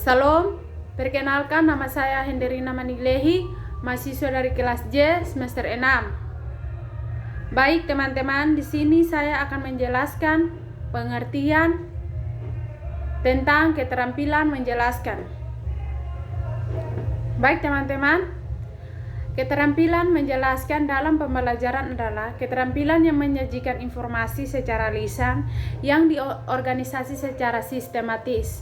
Salam, perkenalkan nama saya Henderina Manilehi, mahasiswa dari kelas J semester 6. Baik teman-teman, di sini saya akan menjelaskan pengertian tentang keterampilan menjelaskan. Baik teman-teman, keterampilan menjelaskan dalam pembelajaran adalah keterampilan yang menyajikan informasi secara lisan yang diorganisasi secara sistematis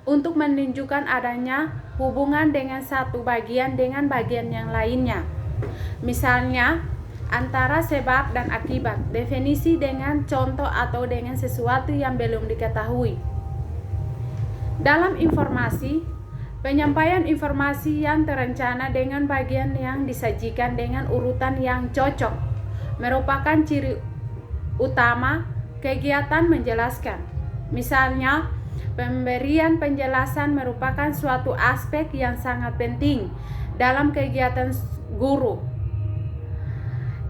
untuk menunjukkan adanya hubungan dengan satu bagian dengan bagian yang lainnya. Misalnya, antara sebab dan akibat, definisi dengan contoh atau dengan sesuatu yang belum diketahui. Dalam informasi, penyampaian informasi yang terencana dengan bagian yang disajikan dengan urutan yang cocok merupakan ciri utama kegiatan menjelaskan. Misalnya, pemberian penjelasan merupakan suatu aspek yang sangat penting dalam kegiatan guru.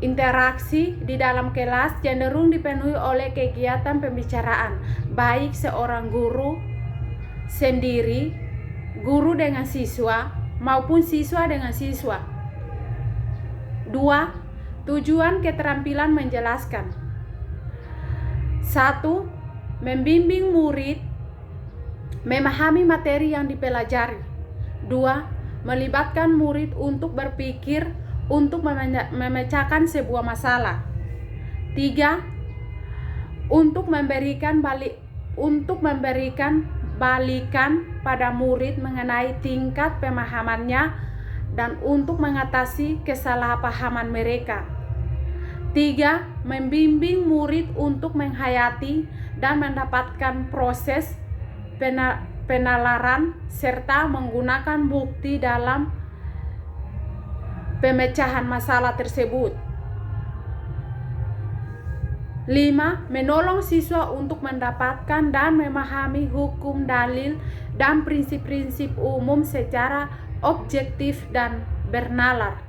Interaksi di dalam kelas cenderung dipenuhi oleh kegiatan pembicaraan, baik seorang guru sendiri, guru dengan siswa, maupun siswa dengan siswa. 2. Tujuan keterampilan menjelaskan. 1. Membimbing murid memahami materi yang dipelajari. 2. Melibatkan murid untuk berpikir untuk memecahkan sebuah masalah. 3. Untuk memberikan balikan pada murid mengenai tingkat pemahamannya dan untuk mengatasi kesalahpahaman mereka. 3. Membimbing murid untuk menghayati dan mendapatkan proses penalaran serta menggunakan bukti dalam pemecahan masalah tersebut. 5. Menolong siswa untuk mendapatkan dan memahami hukum, dalil, dan prinsip-prinsip umum secara objektif dan bernalar.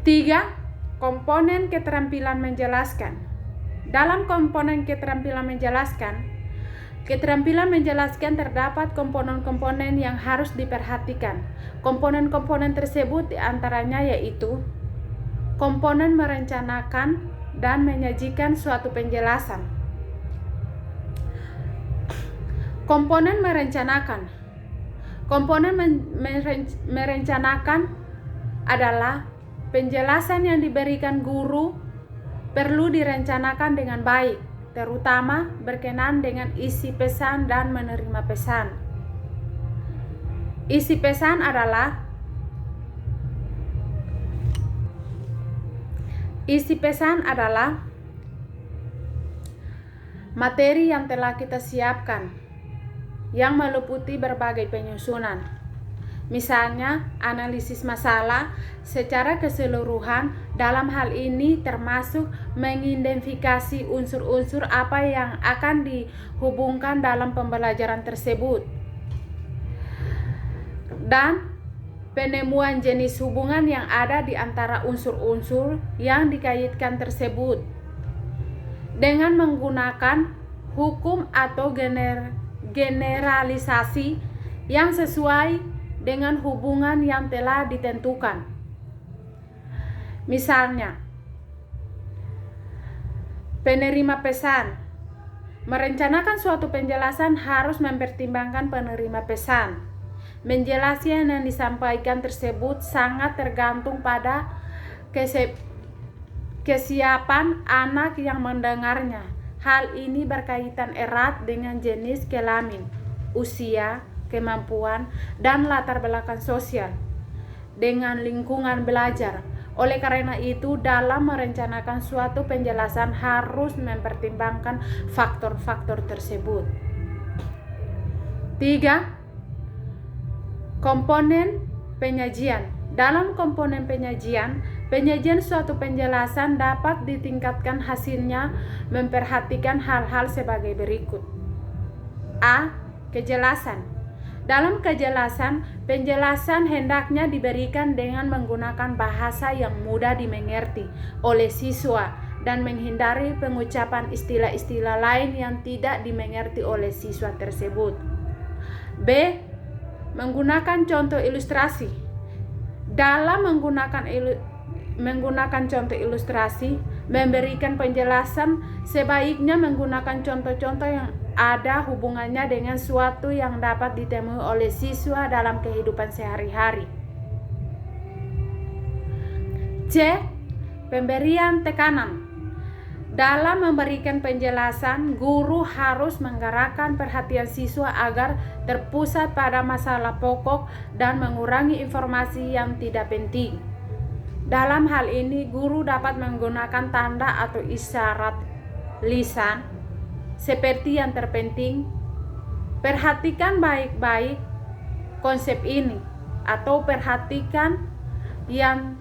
3. Komponen keterampilan menjelaskan. Dalam komponen keterampilan menjelaskan terdapat komponen-komponen yang harus diperhatikan. Komponen-komponen tersebut diantaranya yaitu komponen merencanakan dan menyajikan suatu penjelasan. Komponen merencanakan. Komponen merencanakan adalah penjelasan yang diberikan guru perlu direncanakan dengan baik, terutama berkenaan dengan isi pesan dan menerima pesan. Isi pesan adalah materi yang telah kita siapkan yang meliputi berbagai penyusunan. Misalnya, analisis masalah secara keseluruhan. Dalam hal ini termasuk mengidentifikasi unsur-unsur apa yang akan dihubungkan dalam pembelajaran tersebut dan penemuan jenis hubungan yang ada di antara unsur-unsur yang dikaitkan tersebut dengan menggunakan hukum atau generalisasi yang sesuai dengan hubungan yang telah ditentukan. Misalnya, penerima pesan. Merencanakan suatu penjelasan harus mempertimbangkan penerima pesan. Menjelaskan yang disampaikan tersebut sangat tergantung pada kesiapan anak yang mendengarnya. Hal ini berkaitan erat dengan jenis kelamin, usia, kemampuan, dan latar belakang sosial dengan lingkungan belajar. Oleh karena itu, dalam merencanakan suatu penjelasan harus mempertimbangkan faktor-faktor tersebut. 3. Komponen penyajian. Dalam komponen penyajian suatu penjelasan dapat ditingkatkan hasilnya memperhatikan hal-hal sebagai berikut. A. Kejelasan. Dalam kejelasan, penjelasan hendaknya diberikan dengan menggunakan bahasa yang mudah dimengerti oleh siswa dan menghindari pengucapan istilah-istilah lain yang tidak dimengerti oleh siswa tersebut. B. Menggunakan contoh ilustrasi. Dalam menggunakan contoh ilustrasi, memberikan penjelasan sebaiknya menggunakan contoh-contoh yang ada hubungannya dengan suatu yang dapat ditemui oleh siswa dalam kehidupan sehari-hari. C. Pemberian tekanan. Dalam memberikan penjelasan, guru harus menggerakkan perhatian siswa agar terpusat pada masalah pokok dan mengurangi informasi yang tidak penting. Dalam hal ini, guru dapat menggunakan tanda atau isyarat lisan seperti yang terpenting. Perhatikan baik-baik konsep ini, atau perhatikan yang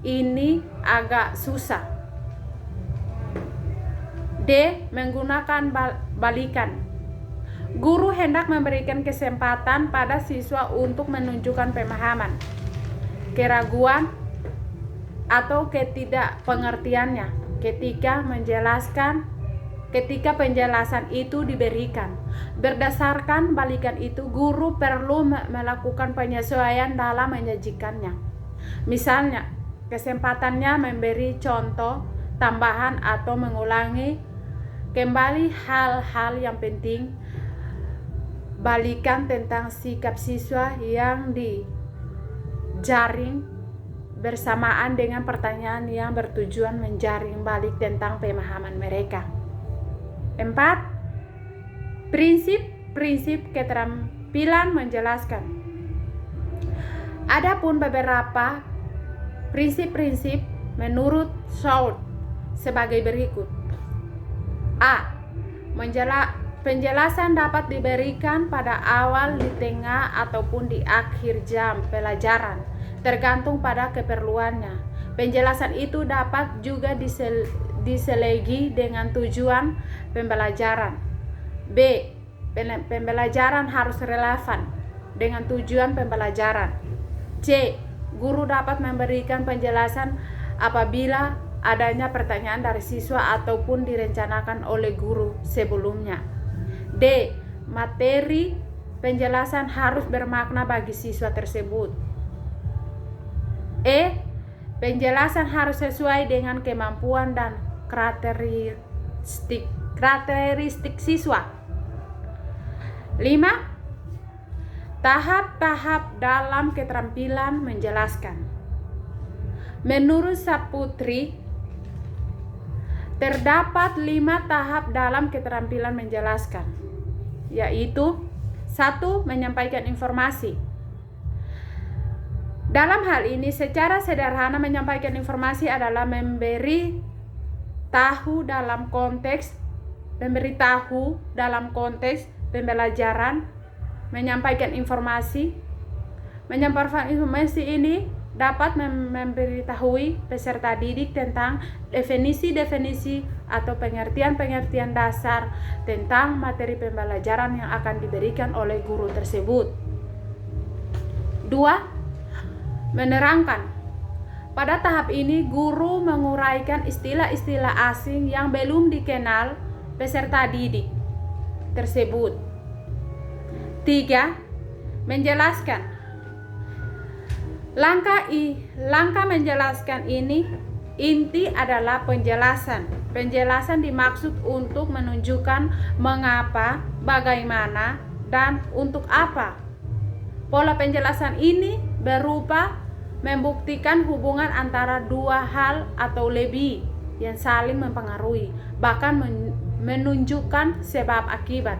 ini agak susah. D. Menggunakan balikan. Guru hendak memberikan kesempatan pada siswa untuk menunjukkan pemahaman, keraguan, atau ketidakpengertiannya ketika penjelasan itu diberikan. Berdasarkan balikan itu, guru perlu melakukan penyesuaian dalam menyajikannya. Misalnya, kesempatannya memberi contoh tambahan atau mengulangi kembali hal-hal yang penting. Balikan tentang sikap siswa yang dijaring bersamaan dengan pertanyaan yang bertujuan menjaring balik tentang pemahaman mereka. 4. Prinsip-prinsip keterampilan menjelaskan. Adapun beberapa prinsip-prinsip menurut Shaw sebagai berikut. A. Penjelasan dapat diberikan pada awal, di tengah, ataupun di akhir jam pelajaran, tergantung pada keperluannya. Penjelasan itu dapat juga diselegi dengan tujuan pembelajaran. B. Pembelajaran harus relevan dengan tujuan pembelajaran. C. Guru dapat memberikan penjelasan apabila adanya pertanyaan dari siswa ataupun direncanakan oleh guru sebelumnya. D. Materi penjelasan harus bermakna bagi siswa tersebut. E. Penjelasan harus sesuai dengan kemampuan dan karakteristik siswa. 5. Tahap-tahap dalam keterampilan menjelaskan. Menurut Saputri, terdapat 5 tahap dalam keterampilan menjelaskan, yaitu 1. Menyampaikan informasi. Dalam hal ini, secara sederhana menyampaikan informasi adalah memberi tahu dalam konteks pembelajaran. Menyampaikan informasi ini dapat memberitahui peserta didik tentang definisi-definisi atau pengertian-pengertian dasar tentang materi pembelajaran yang akan diberikan oleh guru tersebut. 2. Menerangkan. Pada tahap ini, guru menguraikan istilah-istilah asing yang belum dikenal peserta didik tersebut. 3. Menjelaskan. Langkah menjelaskan ini inti adalah penjelasan. Penjelasan dimaksud untuk menunjukkan mengapa, bagaimana, dan untuk apa. Pola penjelasan ini berupa membuktikan hubungan antara dua hal atau lebih yang saling mempengaruhi, bahkan menunjukkan sebab akibat.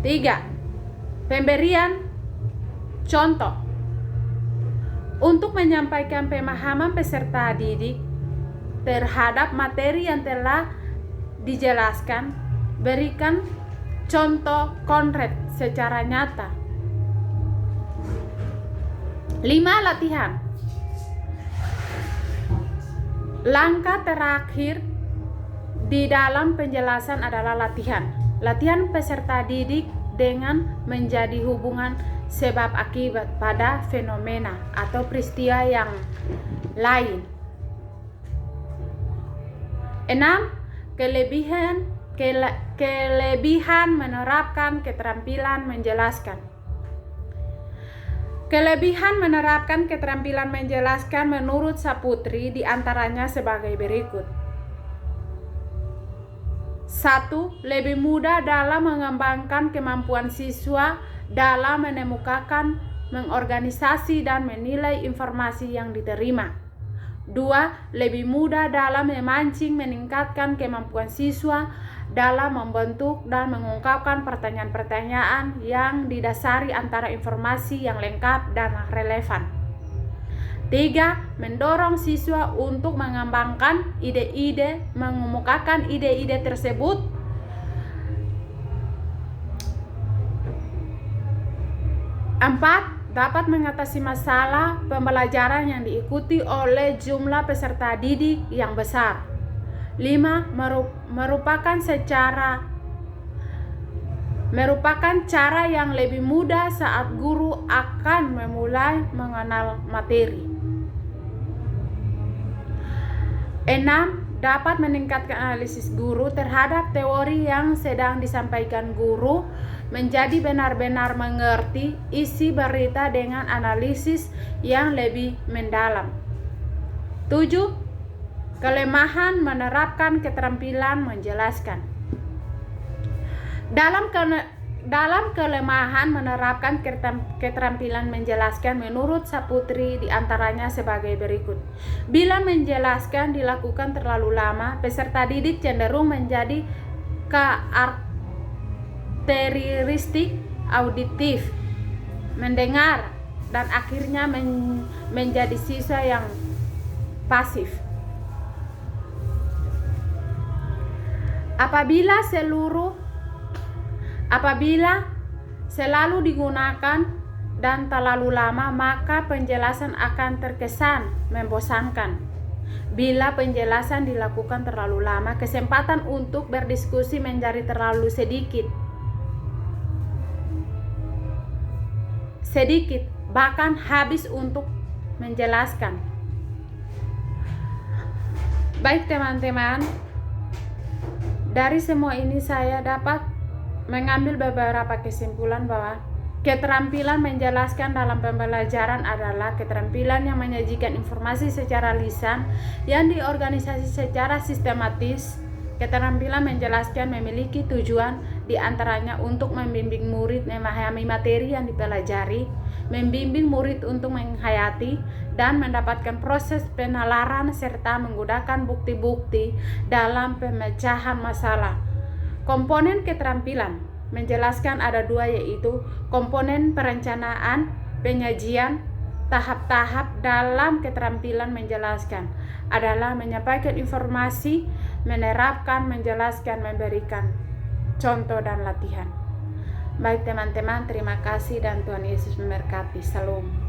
3. Pemberian contoh. Untuk menyampaikan pemahaman peserta didik terhadap materi yang telah dijelaskan, berikan contoh konkret secara nyata. 5. Latihan. Langkah terakhir di dalam penjelasan adalah latihan. Latihan peserta didik dengan menjadi hubungan sebab akibat pada fenomena atau peristiwa yang lain. 6. Kelebihan menerapkan keterampilan menjelaskan. Kelebihan menerapkan keterampilan menjelaskan menurut Saputri diantaranya sebagai berikut. 1. Lebih mudah dalam mengembangkan kemampuan siswa dalam menemukan, mengorganisasi, dan menilai informasi yang diterima. 2. Lebih mudah dalam memancing meningkatkan kemampuan siswa dalam membentuk dan mengungkapkan pertanyaan-pertanyaan yang didasari antara informasi yang lengkap dan relevan. 3. Mendorong siswa untuk mengembangkan ide-ide, mengemukakan ide-ide tersebut. 4. Dapat mengatasi masalah pembelajaran yang diikuti oleh jumlah peserta didik yang besar. 5. Merupakan cara yang lebih mudah saat guru akan memulai mengenal materi. 6. Dapat meningkatkan analisis guru terhadap teori yang sedang disampaikan guru, menjadi benar-benar mengerti isi berita dengan analisis yang lebih mendalam. 7. Kelemahan menerapkan keterampilan menjelaskan. Dalam kelemahan menerapkan keterampilan menjelaskan menurut Saputri diantaranya sebagai berikut. Bila menjelaskan dilakukan terlalu lama, peserta didik cenderung menjadi karakteristik auditif, mendengar, dan akhirnya menjadi siswa yang pasif. Apabila selalu digunakan dan terlalu lama, maka penjelasan akan terkesan membosankan. Bila penjelasan dilakukan terlalu lama, kesempatan untuk berdiskusi menjadi terlalu sedikit, bahkan habis untuk menjelaskan. Baik teman-teman, dari semua ini saya dapat mengambil beberapa kesimpulan bahwa keterampilan menjelaskan dalam pembelajaran adalah keterampilan yang menyajikan informasi secara lisan yang diorganisasi secara sistematis. Keterampilan menjelaskan memiliki tujuan diantaranya untuk membimbing murid memahami materi yang dipelajari, membimbing murid untuk menghayati dan mendapatkan proses penalaran serta menggunakan bukti-bukti dalam pemecahan masalah. Komponen keterampilan menjelaskan ada dua, yaitu komponen perencanaan, penyajian. Tahap-tahap dalam keterampilan menjelaskan adalah menyampaikan informasi, menerapkan, menjelaskan, memberikan contoh dan latihan. Baik teman-teman, terima kasih dan Tuhan Yesus memberkati. Salam.